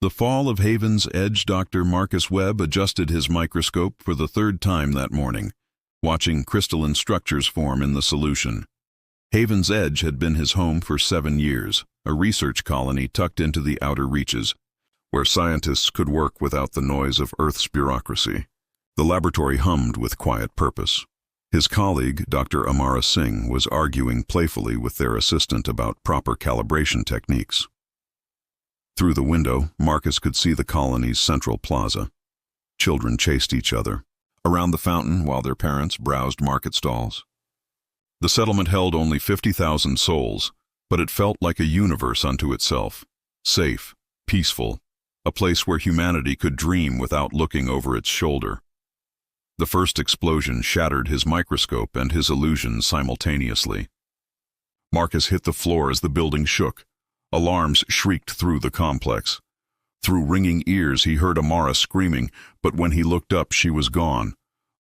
The fall of Haven's Edge. Dr. Marcus Webb adjusted his microscope for the third time that morning, watching crystalline structures form in the solution. Haven's Edge had been his home for 7 years, a research colony tucked into the outer reaches, where scientists could work without the noise of Earth's bureaucracy. The laboratory hummed with quiet purpose. His colleague, Dr. Amara Singh, was arguing playfully with their assistant about proper calibration techniques. Through the window, Marcus could see the colony's central plaza. Children chased each other around the fountain while their parents browsed market stalls. The settlement held only 50,000 souls, but it felt like a universe unto itself, safe, peaceful, a place where humanity could dream without looking over its shoulder. The first explosion shattered his microscope and his illusions simultaneously. Marcus hit the floor as the building shook. Alarms shrieked through the complex. Through ringing ears he heard Amara screaming, but when he looked up she was gone.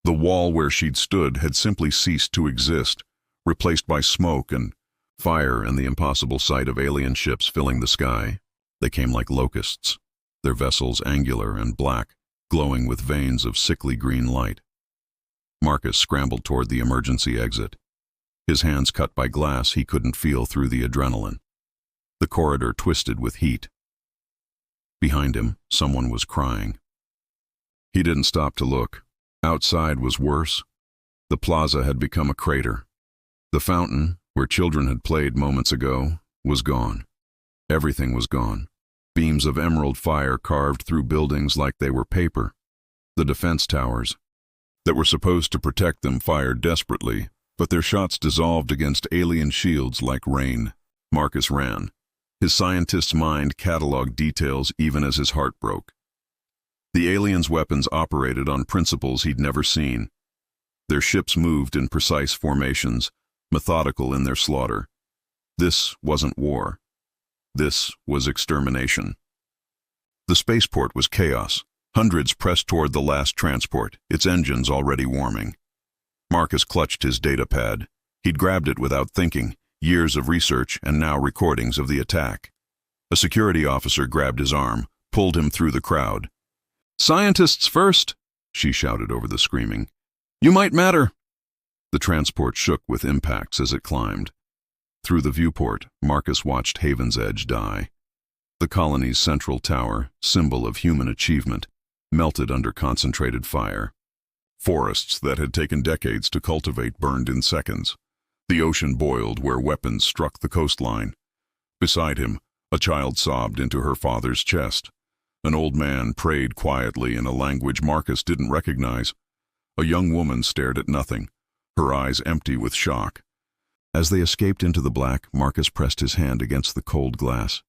The wall where she'd stood had simply ceased to exist, replaced by smoke and fire and the impossible sight of alien ships filling the sky. They came like locusts, their vessels angular and black, glowing with veins of sickly green light. Marcus scrambled toward the emergency exit. His hands cut by glass he couldn't feel through the adrenaline. The corridor twisted with heat. Behind him, someone was crying. He didn't stop to look. Outside was worse. The plaza had become a crater. The fountain, where children had played moments ago, was gone. Everything was gone. Beams of emerald fire carved through buildings like they were paper. The defense towers that were supposed to protect them fired desperately, but their shots dissolved against alien shields like rain. Marcus ran. His scientist's mind cataloged details even as his heart broke. The aliens' weapons operated on principles he'd never seen. Their ships moved in precise formations, methodical in their slaughter. This wasn't war. This was extermination. The spaceport was chaos. Hundreds pressed toward the last transport, its engines already warming. Marcus clutched his data pad. He'd grabbed it without thinking, years of research and now recordings of the attack. A security officer grabbed his arm, pulled him through the crowd. "Scientists first," she shouted over the screaming. "You might matter." The transport shook with impacts as it climbed. Through the viewport, Marcus watched Haven's Edge die. The colony's central tower, symbol of human achievement, melted under concentrated fire. Forests that had taken decades to cultivate burned in seconds. The ocean boiled where weapons struck the coastline. Beside him, a child sobbed into her father's chest. An old man prayed quietly in a language Marcus didn't recognize. A young woman stared at nothing, her eyes empty with shock. As they escaped into the black, Marcus pressed his hand against the cold glass.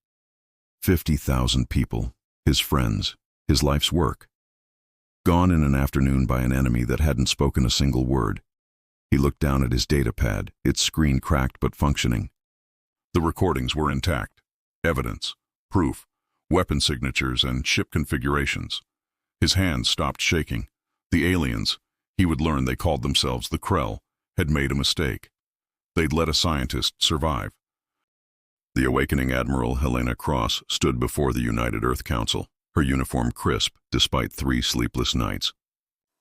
50,000 people, his friends, his life's work. Gone in an afternoon by an enemy that hadn't spoken a single word. He looked down at his data pad, its screen cracked but functioning. The recordings were intact. Evidence, proof, weapon signatures and ship configurations. His hands stopped shaking. The aliens, he would learn they called themselves the Krell, had made a mistake. They'd let a scientist survive. The awakening Admiral Helena Cross stood before the United Earth Council, her uniform crisp despite 3 sleepless nights.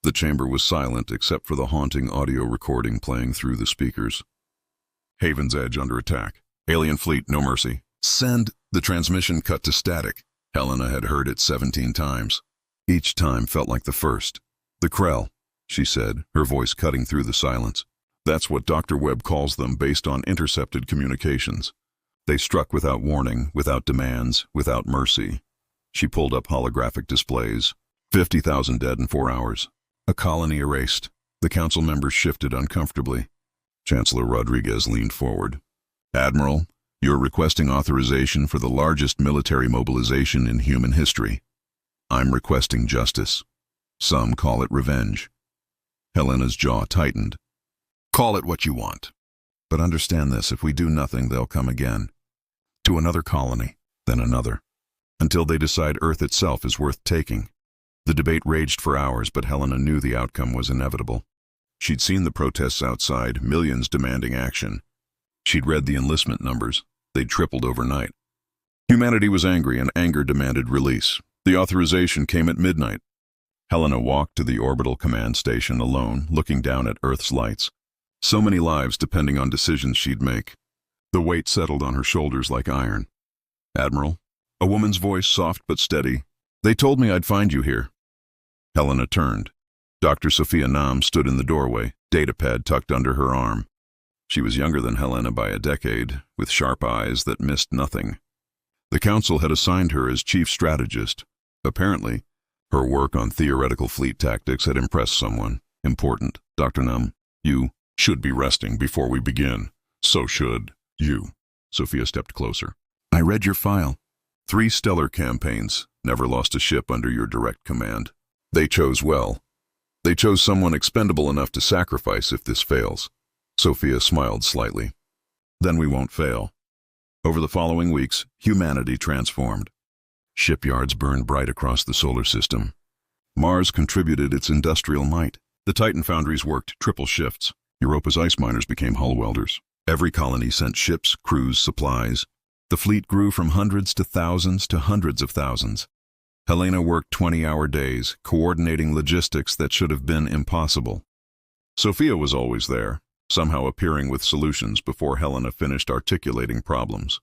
The chamber was silent except for the haunting audio recording playing through the speakers. Haven's Edge under attack. Alien fleet, no mercy. Send. The transmission cut to static. Helena had heard it 17 times. Each time felt like the first. "The Krell," she said, her voice cutting through the silence. "That's what Dr. Webb calls them based on intercepted communications. They struck without warning, without demands, without mercy." She pulled up holographic displays. 50,000 dead in 4 hours. A colony erased. The council members shifted uncomfortably. Chancellor Rodriguez leaned forward. "Admiral, you're requesting authorization for the largest military mobilization in human history. I'm requesting justice. Some call it revenge." Helena's jaw tightened. "Call it what you want. But understand this, if we do nothing, they'll come again. To another colony, then another. Until they decide Earth itself is worth taking." The debate raged for hours, but Helena knew the outcome was inevitable. She'd seen the protests outside, millions demanding action. She'd read the enlistment numbers. They'd tripled overnight. Humanity was angry, and anger demanded release. The authorization came at midnight. Helena walked to the orbital command station alone, looking down at Earth's lights. So many lives depending on decisions she'd make. The weight settled on her shoulders like iron. "Admiral," a woman's voice, soft but steady, "they told me I'd find you here." Helena turned. Dr. Sophia Nam stood in the doorway, datapad tucked under her arm. She was younger than Helena by a decade, with sharp eyes that missed nothing. The Council had assigned her as chief strategist. Apparently, her work on theoretical fleet tactics had impressed someone important. "Dr. Nam, you should be resting before we begin. So should you." Sophia stepped closer. "I read your file. 3 stellar campaigns, never lost a ship under your direct command. They chose well. They chose someone expendable enough to sacrifice if this fails." Sophia smiled slightly. "Then we won't fail." Over the following weeks, humanity transformed. Shipyards burned bright across the solar system. Mars contributed its industrial might. The Titan foundries worked triple shifts. Europa's ice miners became hull welders. Every colony sent ships, crews, supplies. The fleet grew from hundreds to thousands to hundreds of thousands. Helena worked 20-hour days, coordinating logistics that should have been impossible. Sophia was always there, somehow appearing with solutions before Helena finished articulating problems.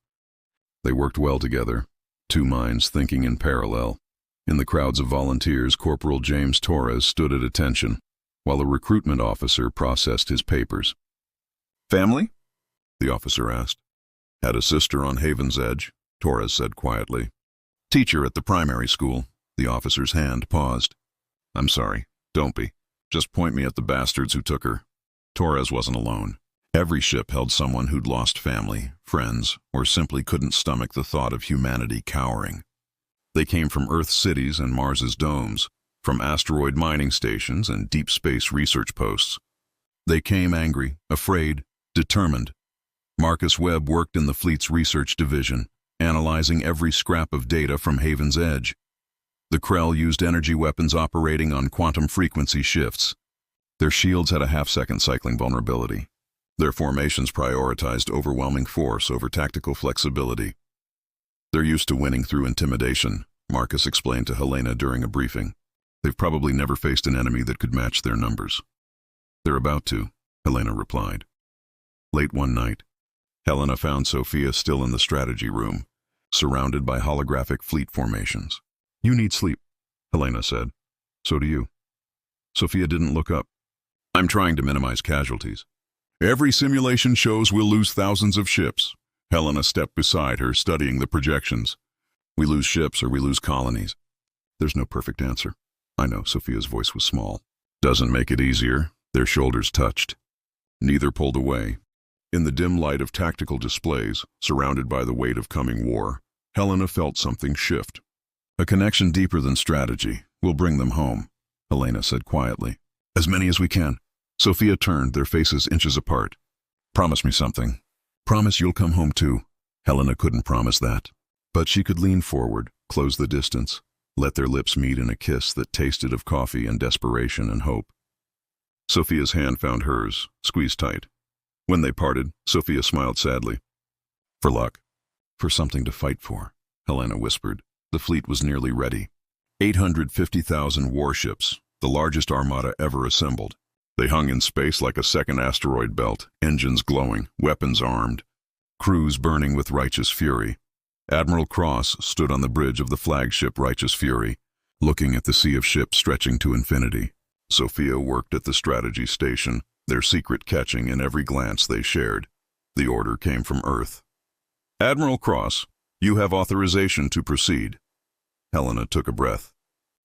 They worked well together, 2 minds thinking in parallel. In the crowds of volunteers, Corporal James Torres stood at attention, while a recruitment officer processed his papers. "Family?" the officer asked. "Had a sister on Haven's Edge," Torres said quietly. "Teacher at the primary school." The officer's hand paused. "I'm sorry, don't be. Just point me at the bastards who took her." Torres wasn't alone. Every ship held someone who'd lost family, friends, or simply couldn't stomach the thought of humanity cowering. They came from Earth's cities and Mars's domes, from asteroid mining stations and deep space research posts. They came angry, afraid, determined. Marcus Webb worked in the fleet's research division, analyzing every scrap of data from Haven's Edge. The Krell used energy weapons operating on quantum frequency shifts. Their shields had a half-second cycling vulnerability. Their formations prioritized overwhelming force over tactical flexibility. "They're used to winning through intimidation," Marcus explained to Helena during a briefing. "They've probably never faced an enemy that could match their numbers." "They're about to," Helena replied. Late one night, Helena found Sophia still in the strategy room, surrounded by holographic fleet formations. "You need sleep," Helena said. "So do you." Sophia didn't look up. "I'm trying to minimize casualties. Every simulation shows we'll lose thousands of ships." Helena stepped beside her, studying the projections. "We lose ships or we lose colonies. There's no perfect answer." "I know," Sophia's voice was small. "Doesn't make it easier." Their shoulders touched. Neither pulled away. In the dim light of tactical displays, surrounded by the weight of coming war, Helena felt something shift. "A connection deeper than strategy. We'll bring them home," Helena said quietly. "As many as we can." Sophia turned, their faces inches apart. "Promise me something." "Promise you'll come home too." Helena couldn't promise that. But she could lean forward, close the distance, let their lips meet in a kiss that tasted of coffee and desperation and hope. Sophia's hand found hers, squeezed tight. When they parted, Sophia smiled sadly. "For luck." "For something to fight for," Helena whispered. The fleet was nearly ready. 850,000 warships, the largest armada ever assembled. They hung in space like a second asteroid belt, engines glowing, weapons armed, crews burning with righteous fury. Admiral Cross stood on the bridge of the flagship Righteous Fury, looking at the sea of ships stretching to infinity. Sophia worked at the strategy station, their secret catching in every glance they shared. The order came from Earth. "Admiral Cross, you have authorization to proceed." Helena took a breath.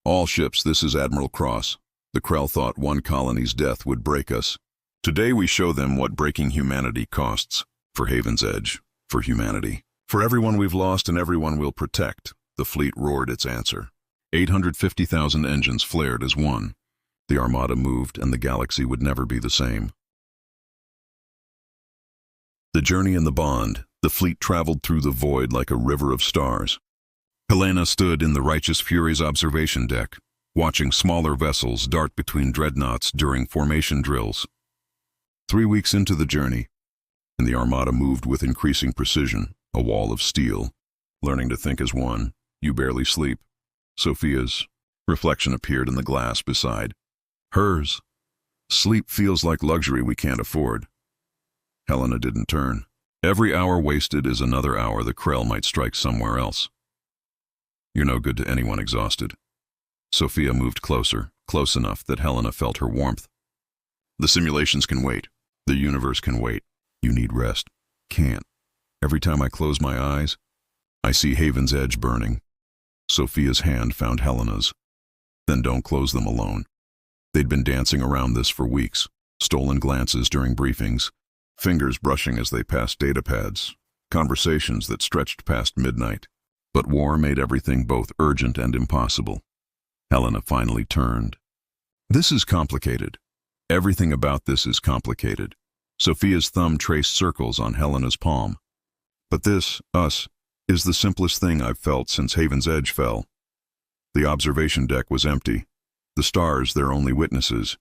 "All ships, this is Admiral Cross. The Krell thought one colony's death would break us. Today we show them what breaking humanity costs. For Haven's Edge, for humanity. For everyone we've lost and everyone we'll protect." The fleet roared its answer. 850,000 engines flared as one. The armada moved, and the galaxy would never be the same. The journey and the bond, the fleet traveled through the void like a river of stars. Helena stood in the Righteous Fury's observation deck, watching smaller vessels dart between dreadnoughts during formation drills. 3 weeks into the journey, and the armada moved with increasing precision, a wall of steel. Learning to think as one, you barely sleep. Sophia's reflection appeared in the glass beside hers. Sleep feels like luxury we can't afford. Helena didn't turn. Every hour wasted is another hour the Krell might strike somewhere else. You're no good to anyone exhausted. Sophia moved closer, close enough that Helena felt her warmth. The simulations can wait. The universe can wait. You need rest. Can't. Every time I close my eyes, I see Haven's Edge burning. Sophia's hand found Helena's. Then don't close them alone. They'd been dancing around this for weeks, stolen glances during briefings, fingers brushing as they passed datapads, conversations that stretched past midnight. But war made everything both urgent and impossible. Helena finally turned. This is complicated. Everything about this is complicated. Sophia's thumb traced circles on Helena's palm. But this, us, is the simplest thing I've felt since Haven's Edge fell. The observation deck was empty. The stars their only witnesses.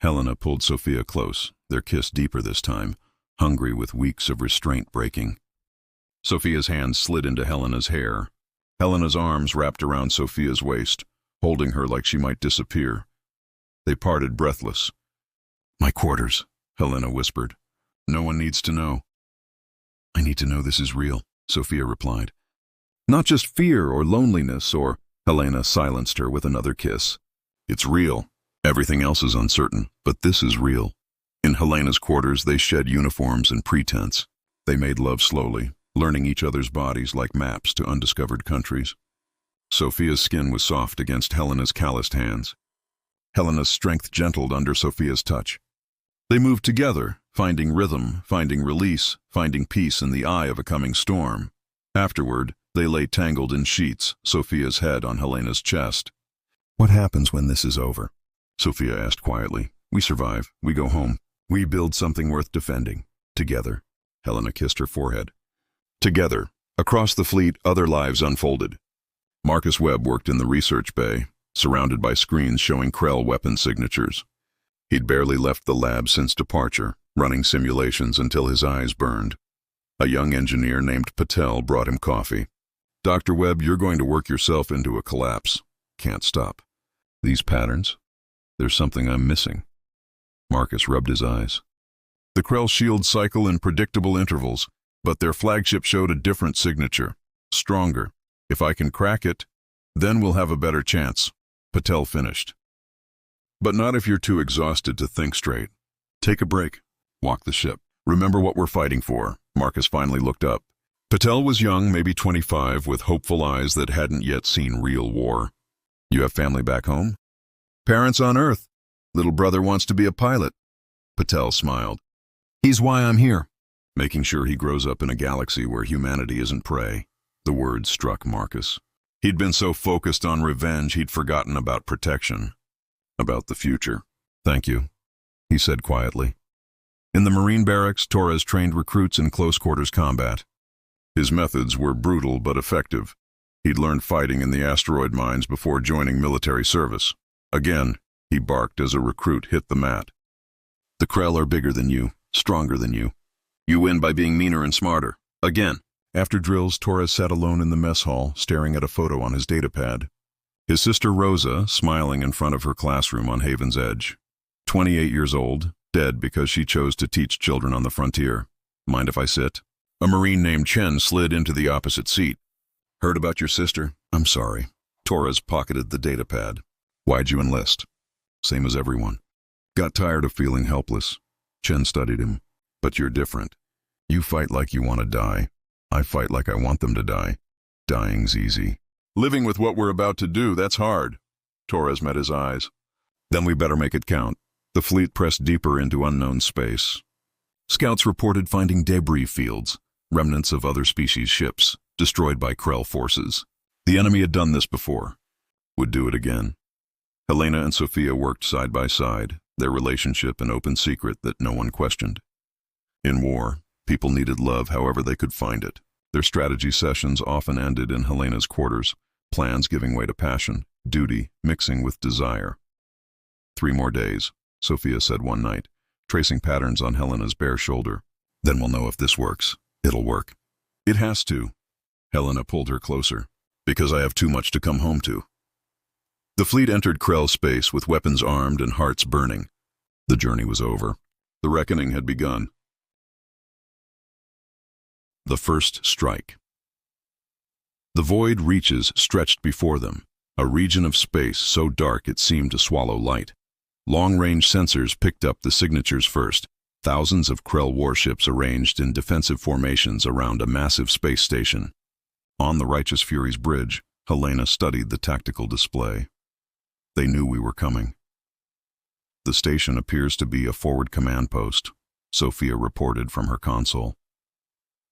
Helena pulled Sophia close, their kiss deeper this time, hungry with weeks of restraint breaking. Sophia's hand slid into Helena's hair. Helena's arms wrapped around Sophia's waist, holding her like she might disappear. They parted breathless. My quarters, Helena whispered. No one needs to know. I need to know this is real, Sophia replied. Not just fear or loneliness or... Helena silenced her with another kiss. It's real. Everything else is uncertain, but this is real. In Helena's quarters, they shed uniforms and pretense. They made love slowly, learning each other's bodies like maps to undiscovered countries. Sophia's skin was soft against Helena's calloused hands. Helena's strength gentled under Sophia's touch. They moved together, finding rhythm, finding release, finding peace in the eye of a coming storm. Afterward, they lay tangled in sheets, Sophia's head on Helena's chest. What happens when this is over? Sophia asked quietly. We survive. We go home. We build something worth defending. Together. Helena kissed her forehead. Together. Across the fleet, other lives unfolded. Marcus Webb worked in the research bay, surrounded by screens showing Krell weapon signatures. He'd barely left the lab since departure, running simulations until his eyes burned. A young engineer named Patel brought him coffee. Dr. Webb, you're going to work yourself into a collapse. Can't stop. These patterns? There's something I'm missing. Marcus rubbed his eyes. The Krell shields cycle in predictable intervals, but their flagship showed a different signature. Stronger. If I can crack it, then we'll have a better chance. Patel finished. But not if you're too exhausted to think straight. Take a break. Walk the ship. Remember what we're fighting for. Marcus finally looked up. Patel was young, maybe 25, with hopeful eyes that hadn't yet seen real war. You have family back home? Parents on Earth. Little brother wants to be a pilot. Patel smiled. He's why I'm here. Making sure he grows up in a galaxy where humanity isn't prey. The word struck Marcus. He'd been so focused on revenge he'd forgotten about protection. About the future. Thank you, he said quietly. In the Marine barracks, Torres trained recruits in close-quarters combat. His methods were brutal but effective. He'd learned fighting in the asteroid mines before joining military service. Again, he barked as a recruit hit the mat. The Krell are bigger than you, stronger than you. You win by being meaner and smarter. Again. After drills, Torres sat alone in the mess hall, staring at a photo on his datapad. His sister Rosa, smiling in front of her classroom on Haven's Edge. 28 years old, dead because she chose to teach children on the frontier. Mind if I sit? A Marine named Chen slid into the opposite seat. Heard about your sister? I'm sorry. Torres pocketed the datapad. Why'd you enlist? Same as everyone. Got tired of feeling helpless. Chen studied him. But you're different. You fight like you want to die. I fight like I want them to die. Dying's easy. Living with what we're about to do, that's hard. Torres met his eyes. Then we better make it count. The fleet pressed deeper into unknown space. Scouts reported finding debris fields, remnants of other species' ships, destroyed by Krell forces. The enemy had done this before. Would do it again. Helena and Sophia worked side by side, their relationship an open secret that no one questioned. In war, people needed love however they could find it. Their strategy sessions often ended in Helena's quarters, plans giving way to passion, duty mixing with desire. 3 more days, Sophia said one night, tracing patterns on Helena's bare shoulder. Then we'll know if this works. It'll work. It has to. Helena pulled her closer. Because I have too much to come home to. The fleet entered Krell space with weapons armed and hearts burning. The journey was over. The reckoning had begun. The first strike. The void reaches stretched before them, a region of space so dark it seemed to swallow light. Long-range sensors picked up the signatures first, thousands of Krell warships arranged in defensive formations around a massive space station. On the Righteous Fury's bridge, Helena studied the tactical display. They knew we were coming. The station appears to be a forward command post, Sophia reported from her console.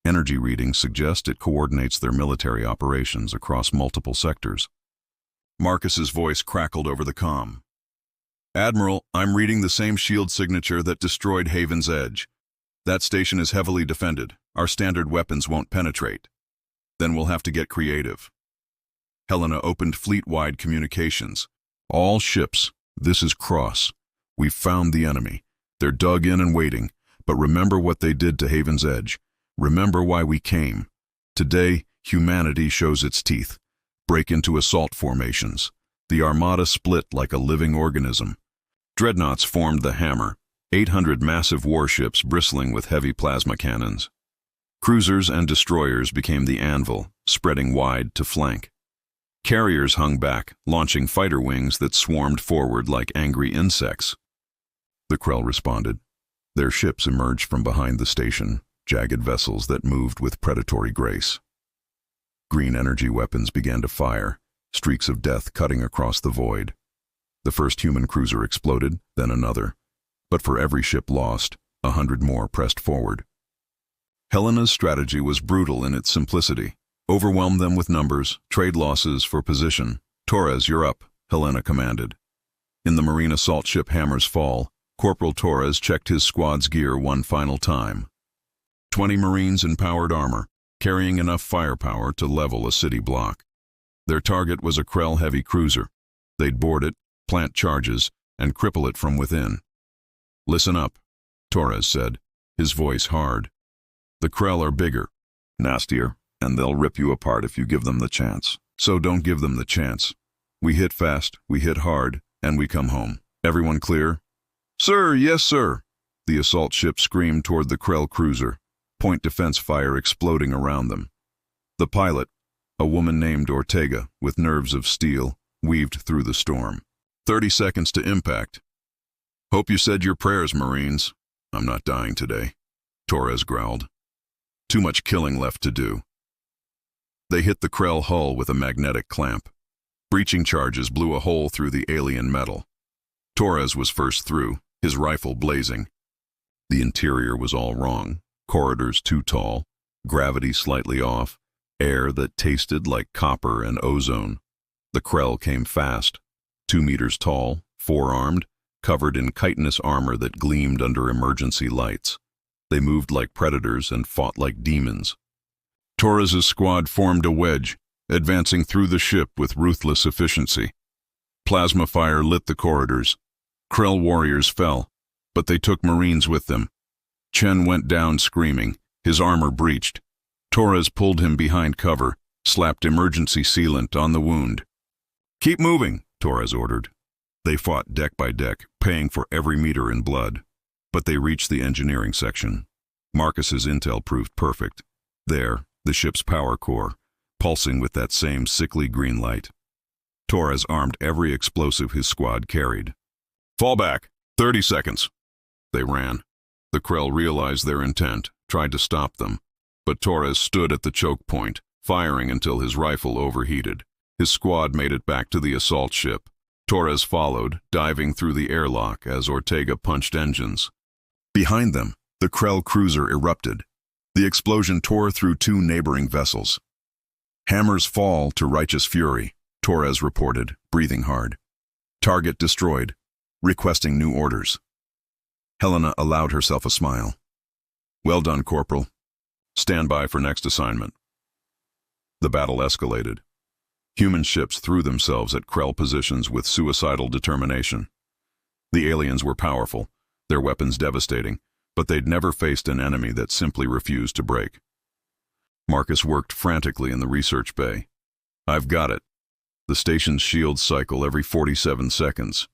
Energy readings suggest it coordinates their military operations across multiple sectors. Marcus's voice crackled over the comm. Admiral, I'm reading the same shield signature that destroyed Haven's Edge. That station is heavily defended. Our standard weapons won't penetrate. Then we'll have to get creative. Helena opened fleet-wide communications. All ships, this is Cross. We've found the enemy. They're dug in and waiting, but remember what they did to Haven's Edge. Remember why we came. Today, humanity shows its teeth. Break into assault formations. The Armada split like a living organism. Dreadnoughts formed the hammer, 800 massive warships bristling with heavy plasma cannons. Cruisers and destroyers became the anvil, spreading wide to flank. Carriers hung back, launching fighter wings that swarmed forward like angry insects. The Krell responded. Their ships emerged from behind the station, jagged vessels that moved with predatory grace. Green energy weapons began to fire, streaks of death cutting across the void. The first human cruiser exploded, then another. But for every ship lost, 100 more pressed forward. Helena's strategy was brutal in its simplicity. Overwhelm them with numbers, trade losses for position. Torres, you're up, Helena commanded. In the Marine assault ship Hammer's fall, Corporal Torres checked his squad's gear one final time. 20 Marines in powered armor, carrying enough firepower to level a city block. Their target was a Krell heavy cruiser. They'd board it, plant charges, and cripple it from within. Listen up, Torres said, his voice hard. The Krell are bigger, nastier, and they'll rip you apart if you give them the chance. So don't give them the chance. We hit fast, we hit hard, and we come home. Everyone clear? Sir, yes, sir. The assault ship screamed toward the Krell cruiser, point defense fire exploding around them. The pilot, a woman named Ortega, with nerves of steel, weaved through the storm. 30 seconds to impact. Hope you said your prayers, Marines. I'm not dying today, Torres growled. Too much killing left to do. They hit the Krell hull with a magnetic clamp. Breaching charges blew a hole through the alien metal. Torres was first through, his rifle blazing. The interior was all wrong. Corridors too tall, gravity slightly off, air that tasted like copper and ozone. The Krell came fast, 2 meters tall, four-armed, covered in chitinous armor that gleamed under emergency lights. They moved like predators and fought like demons. Torres's squad formed a wedge, advancing through the ship with ruthless efficiency. Plasma fire lit the corridors. Krell warriors fell, but they took Marines with them. Chen went down screaming, his armor breached. Torres pulled him behind cover, slapped emergency sealant on the wound. Keep moving, Torres ordered. They fought deck by deck, paying for every meter in blood. But they reached the engineering section. Marcus's intel proved perfect. There, the ship's power core, pulsing with that same sickly green light. Torres armed every explosive his squad carried. Fall back, 30 seconds. They ran. The Krell realized their intent, tried to stop them, but Torres stood at the choke point, firing until his rifle overheated. His squad made it back to the assault ship. Torres followed, diving through the airlock as Ortega punched engines. Behind them, the Krell cruiser erupted. The explosion tore through 2 neighboring vessels. Hammer's fall to Righteous Fury, Torres reported, breathing hard. Target destroyed, requesting new orders. Helena allowed herself a smile. Well done, Corporal. Stand by for next assignment. The battle escalated. Human ships threw themselves at Krell positions with suicidal determination. The aliens were powerful, their weapons devastating, but they'd never faced an enemy that simply refused to break. Marcus worked frantically in the research bay. I've got it. The station's shields cycle every 47 seconds.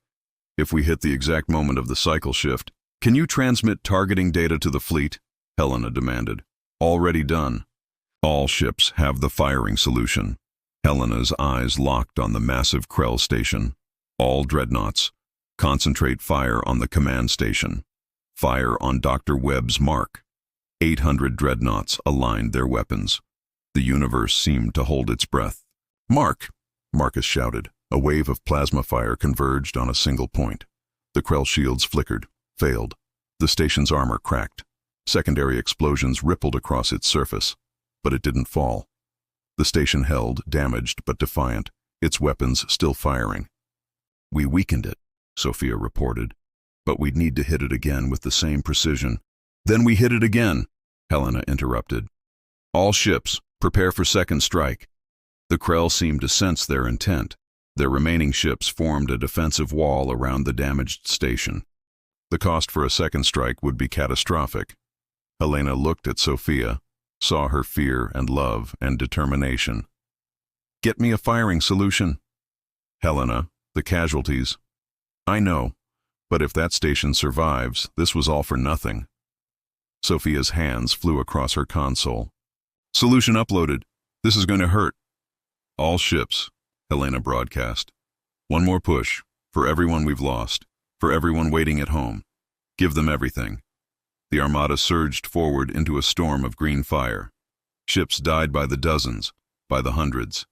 If we hit the exact moment of the cycle shift, can you transmit targeting data to the fleet? Helena demanded. Already done. All ships have the firing solution. Helena's eyes locked on the massive Krell station. All dreadnoughts. Concentrate fire on the command station. Fire on Dr. Webb's mark. 800 dreadnoughts aligned their weapons. The universe seemed to hold its breath. Mark! Marcus shouted. A wave of plasma fire converged on a single point. The Krell shields flickered, failed. The station's armor cracked. Secondary explosions rippled across its surface, but it didn't fall. The station held, damaged but defiant, its weapons still firing. We weakened it, Sophia reported, but we'd need to hit it again with the same precision. Then we hit it again, Helena interrupted. All ships, prepare for second strike. The Krell seemed to sense their intent. Their remaining ships formed a defensive wall around the damaged station. The cost for a second strike would be catastrophic. Helena looked at Sophia, saw her fear and love and determination. Get me a firing solution. Helena, the casualties. I know, but if that station survives, this was all for nothing. Sophia's hands flew across her console. Solution uploaded. This is going to hurt. All ships, Helena broadcast. One more push, for everyone we've lost, for everyone waiting at home. Give them everything. The armada surged forward into a storm of green fire. Ships died by the dozens, by the hundreds.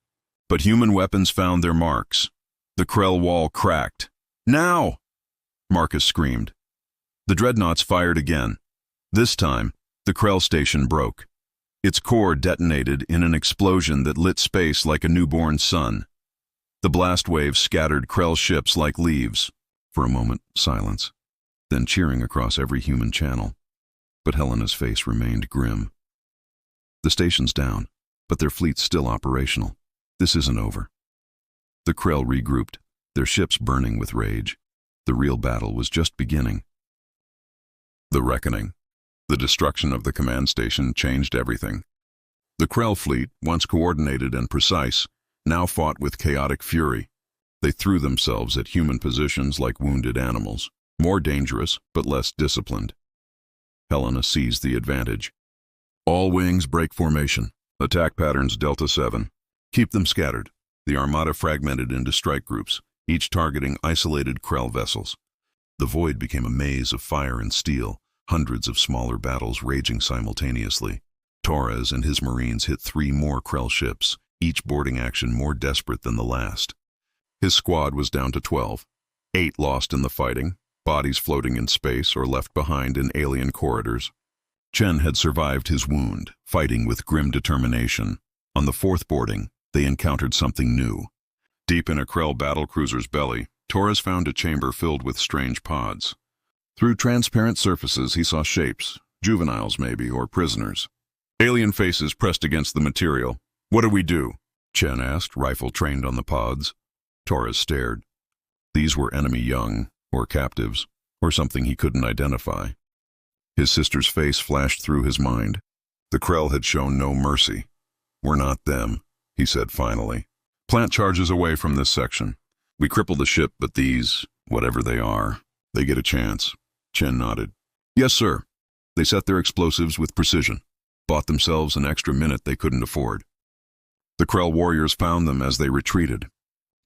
But human weapons found their marks. The Krell wall cracked. Now! Marcus screamed. The dreadnoughts fired again. This time, the Krell station broke. Its core detonated in an explosion that lit space like a newborn sun. The blast waves scattered Krell ships like leaves. For a moment, silence. Then cheering across every human channel. But Helena's face remained grim. The station's down, but their fleet's still operational. This isn't over. The Krell regrouped, their ships burning with rage. The real battle was just beginning. The reckoning. The destruction of the command station changed everything. The Krell fleet, once coordinated and precise, now fought with chaotic fury. They threw themselves at human positions like wounded animals, more dangerous but less disciplined. Helena seized the advantage. All wings break formation. Attack patterns Delta 7. Keep them scattered. The armada fragmented into strike groups, each targeting isolated Krell vessels. The void became a maze of fire and steel, hundreds of smaller battles raging simultaneously. Torres and his Marines hit 3 more Krell ships, each boarding action more desperate than the last. His squad was down to 12. 8 lost in the fighting, bodies floating in space or left behind in alien corridors. Chen had survived his wound, fighting with grim determination. On the 4th boarding, they encountered something new. Deep in a Krell battlecruiser's belly, Torres found a chamber filled with strange pods. Through transparent surfaces, he saw shapes, juveniles maybe, or prisoners. Alien faces pressed against the material. What do we do? Chen asked, rifle trained on the pods. Torres stared. These were enemy young, or captives, or something he couldn't identify. His sister's face flashed through his mind. The Krell had shown no mercy. We're not them, he said finally. Plant charges away from this section. We cripple the ship, but these, whatever they are, they get a chance. Chen nodded. Yes, sir. They set their explosives with precision. Bought themselves an extra minute they couldn't afford. The Krell warriors found them as they retreated.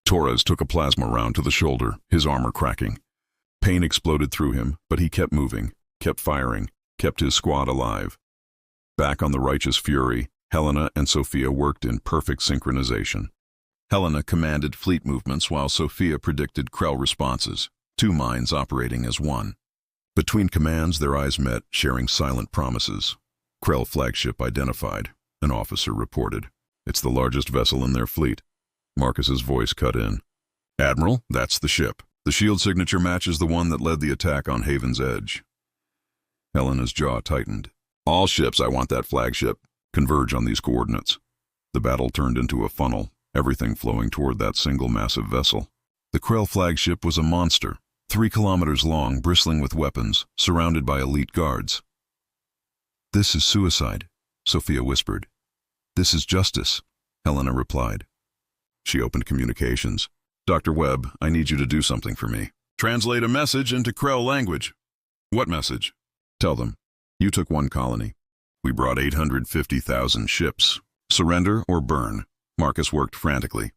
Torres took a plasma round to the shoulder, his armor cracking. Pain exploded through him, but he kept moving, kept firing, kept his squad alive. Back on the righteous fury, Helena and Sophia worked in perfect synchronization. Helena commanded fleet movements while Sophia predicted Krell responses, 2 minds operating as one. Between commands, their eyes met, sharing silent promises. Krell flagship identified, an officer reported. It's the largest vessel in their fleet. Marcus's voice cut in. Admiral, that's the ship. The shield signature matches the one that led the attack on Haven's Edge. Helena's jaw tightened. All ships, I want that flagship. Converge on these coordinates. The battle turned into a funnel, everything flowing toward that single massive vessel. The Krell flagship was a monster, 3 kilometers long, bristling with weapons, surrounded by elite guards. This is suicide, Sophia whispered. This is justice, Helena replied. She opened communications. Dr. Webb, I need you to do something for me. Translate a message into Krell language. What message? Tell them. You took one colony. We brought 850,000 ships. Surrender or burn. Marcus worked frantically.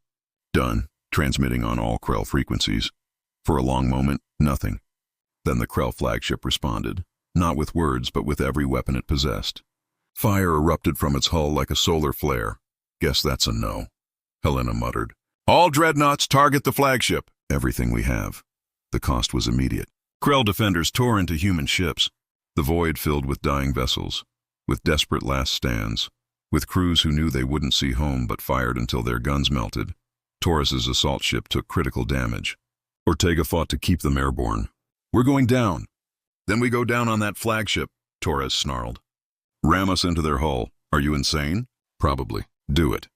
Done. Transmitting on all Krell frequencies. For a long moment, nothing. Then the Krell flagship responded, not with words but with every weapon it possessed. Fire erupted from its hull like a solar flare. Guess that's a no, Helena muttered. All dreadnoughts target the flagship. Everything we have. The cost was immediate. Krell defenders tore into human ships. The void filled with dying vessels, with desperate last stands, with crews who knew they wouldn't see home but fired until their guns melted. Torres's assault ship took critical damage. Ortega fought to keep them airborne. We're going down. Then we go down on that flagship, Torres snarled. Ram us into their hull. Are you insane? Probably. Do it.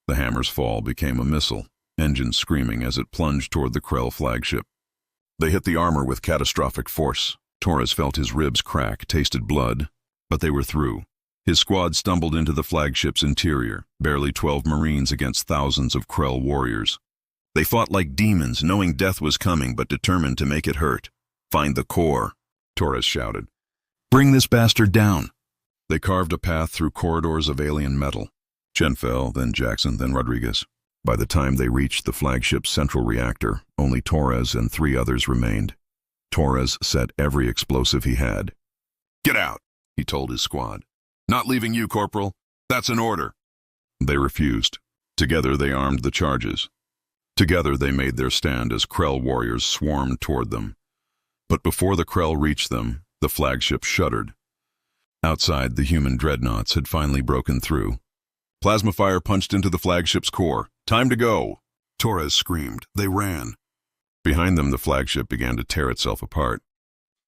The hammer's fall became a missile, engines screaming as it plunged toward the Krell flagship. They hit the armor with catastrophic force. Torres felt his ribs crack, tasted blood, but they were through. His squad stumbled into the flagship's interior, barely 12 Marines against thousands of Krell warriors. They fought like demons, knowing death was coming but determined to make it hurt. Find the core, Torres shouted. Bring this bastard down. They carved a path through corridors of alien metal. Chen fell, then Jackson, then Rodriguez. By the time they reached the flagship's central reactor, only Torres and 3 others remained. Torres set every explosive he had. Get out, he told his squad. Not leaving you, Corporal. That's an order. They refused. Together they armed the charges. Together they made their stand as Krell warriors swarmed toward them. But before the Krell reached them, the flagship shuddered. Outside, the human dreadnoughts had finally broken through. Plasma fire punched into the flagship's core. Time to go! Torres screamed. They ran. Behind them, the flagship began to tear itself apart.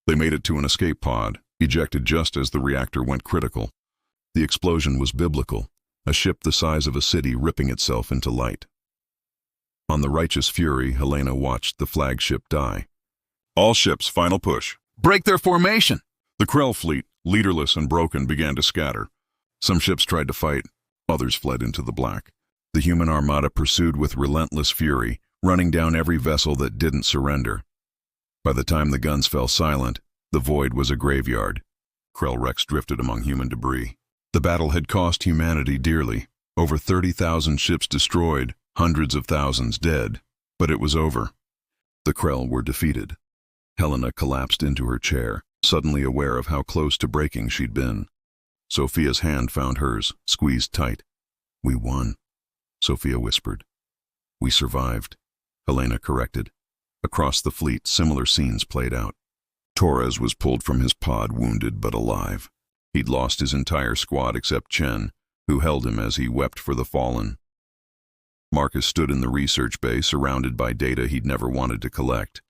They made it to an escape pod, ejected just as the reactor went critical. The explosion was biblical, a ship the size of a city ripping itself into light. On the righteous fury, Helena watched the flagship die. All ships, final push. Break their formation! The Krell fleet, leaderless and broken, began to scatter. Some ships tried to fight, others fled into the black. The human armada pursued with relentless fury, running down every vessel that didn't surrender. By the time the guns fell silent, the void was a graveyard. Krell wrecks drifted among human debris. The battle had cost humanity dearly. Over 30,000 ships destroyed, hundreds of thousands dead. But it was over. The Krell were defeated. Helena collapsed into her chair, suddenly aware of how close to breaking she'd been. Sophia's hand found hers, squeezed tight. We won, Sophia whispered. We survived, Helena corrected. Across the fleet, similar scenes played out. Torres was pulled from his pod, wounded but alive. He'd lost his entire squad except Chen, who held him as he wept for the fallen. Marcus stood in the research bay, surrounded by data he'd never wanted to collect.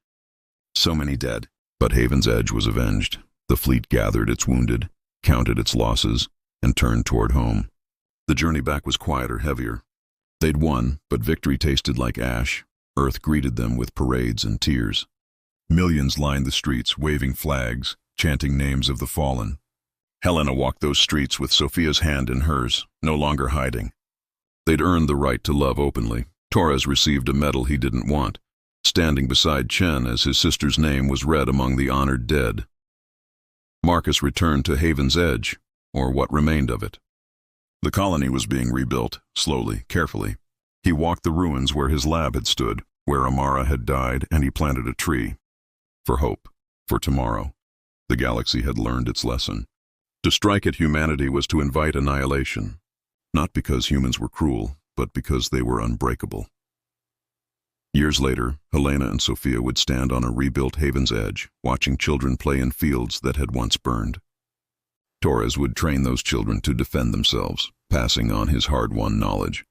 So many dead. But Haven's Edge was avenged. The fleet gathered its wounded, counted its losses, and turned toward home. The journey back was quieter, heavier. They'd won, but victory tasted like ash. Earth greeted them with parades and tears. Millions lined the streets, waving flags, chanting names of the fallen. Helena walked those streets with Sophia's hand in hers, no longer hiding. They'd earned the right to love openly. Torres received a medal he didn't want, standing beside Chen as his sister's name was read among the honored dead. Marcus returned to Haven's Edge, or what remained of it. The colony was being rebuilt, slowly, carefully. He walked the ruins where his lab had stood, where Amara had died, and he planted a tree. For hope, for tomorrow. The galaxy had learned its lesson. To strike at humanity was to invite annihilation, not because humans were cruel, but because they were unbreakable. Years later, Helena and Sophia would stand on a rebuilt Haven's Edge, watching children play in fields that had once burned. Torres would train those children to defend themselves, passing on his hard-won knowledge.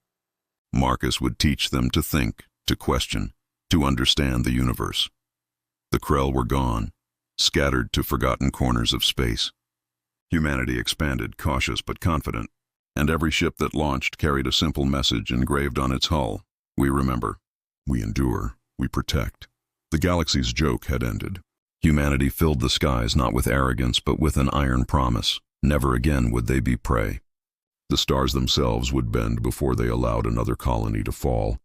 Marcus would teach them to think, to question, to understand the universe. The Krell were gone, scattered to forgotten corners of space. Humanity expanded, cautious but confident, and every ship that launched carried a simple message engraved on its hull. We remember. We endure. We protect. The galaxy's joke had ended. Humanity filled the skies not with arrogance but with an iron promise. Never again would they be prey. The stars themselves would bend before they allowed another colony to fall,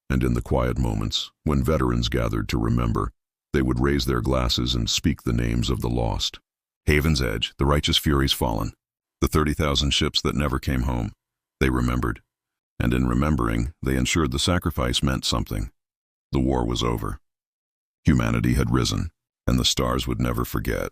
and in the quiet moments, when veterans gathered to remember, they would raise their glasses and speak the names of the lost. Haven's Edge, the righteous furies fallen. The 30,000 ships that never came home. They remembered. And in remembering, they ensured the sacrifice meant something. The war was over. Humanity had risen, and the stars would never forget.